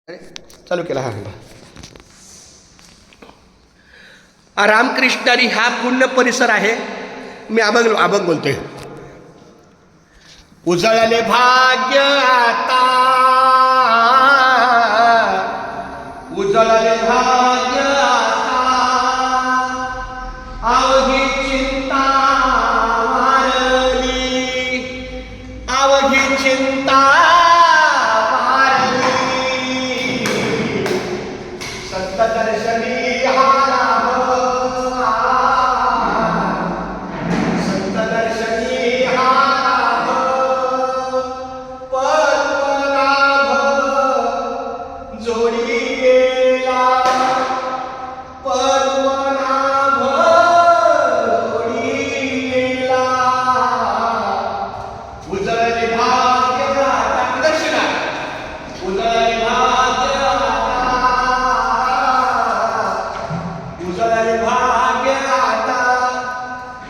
अरे चालू केला हा रामकृष्णारी हा पुण्य परिसर आहे. मी अभंग बोलतोय. उजळले भाग्य आता, उजळले भाग्य आता, अवघी चिंता वारली, अवघी चिंता वारली, संत दर्शनी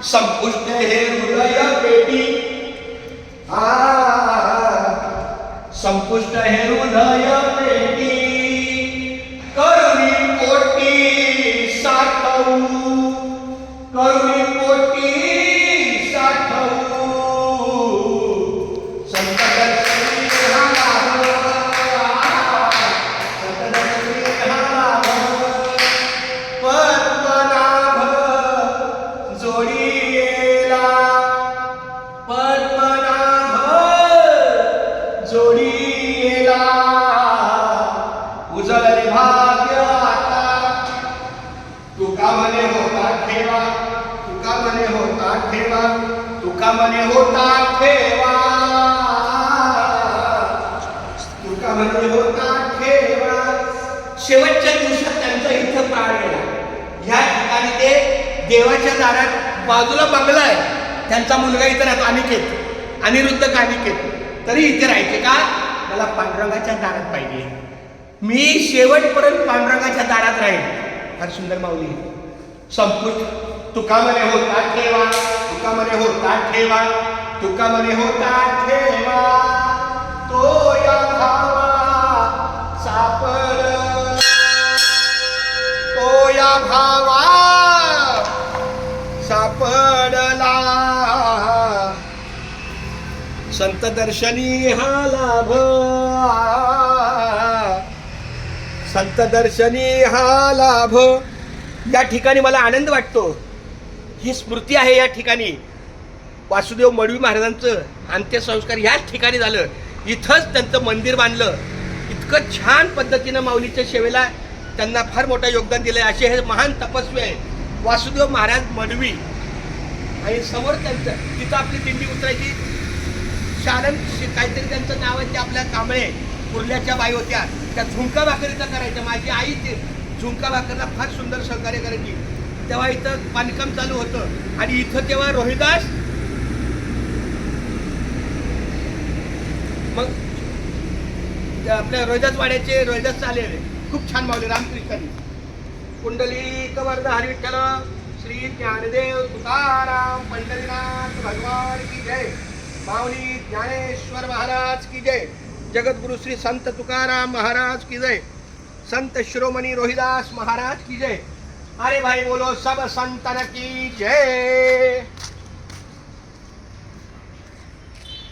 संपुष्ट हे हृदय पेटी, संपुष्ट हे हृदय पेटी, करुणी पोटी साठवू, करुणी पोटी साठवू, संत दर्शनी हा लाभ, संत दर्शनी हा लाभ, पद्मनाभ जोडी जोडी येला, उजळले भाग्य आता, तुका मने होता ठेवा, तुका मने होता ठेवा, तुका मने होता ठेवा, तुका मने होता ठेवा. शेवटच्या दिवसात त्यांचा इथं प्राण गेला. ह्या ठिकाणी ते देवाच्या दारात, बाजूला बंगला आहे, त्यांचा मुलगा इथं राहतो, अनिरुद्ध कानिकेत. तरी इथे राहायचे का? मला पांडुरंगाच्या दारात पाहिजे, मी शेवटपर्यंत पांडुरंगाच्या दारात राहील. फार सुंदर माऊली. संपुष्ट तुका मने होता ठेवा, तुका मने होता ठेवा, तुका मने होता ठेवा, तो या भावा सापड, तो या भावा सापडला, संत दर्शनी हा लाभ, संत दर्शनी हा लाभ. या ठिकाणी मला आनंद वाटतो. ही स्मृती आहे. या ठिकाणी वासुदेव मडवी महाराजांचं अंत्यसंस्कार ह्याच ठिकाणी झालं. इथंच त्यांचं मंदिर बांधलं. इतकं छान पद्धतीनं माऊलीच्या सेवेला त्यांना फार मोठं योगदान दिलं. असे हे महान तपस्वी आहे वासुदेव महाराज मडवी. आणि समोर त्यांचं तिथं आपली दिंडी उतरायची. शालन काहीतरी त्यांचं नाव आहे, ते आपल्या कांबळे कुर्ल्याच्या बाई होत्या, त्या झुंका भाकरीचा करायच्या. माझी आई ते झुंका भाकरीला फार सुंदर सहकार्य करायची. तेव्हा इथं बांधकाम चालू होतं. आणि इथं तेव्हा रोहिदास, मग आपल्या रोहिदास वाड्याचे रोहिदास आलेले खूप छान मावले रामकृष्णानी. कुंडलिक वरद हरी विठ्ठल, श्री ज्ञानदेव तुकाराम पंढरीनाथ भगवान की जय. माऊली ज्ञानेश्वर महाराज की जय. जगद्गुरु श्री संत तुकाराम महाराज की जय. संत शिरोमणी रोहिदास महाराज की जय. अरे भाई बोलो सब संतन की जय.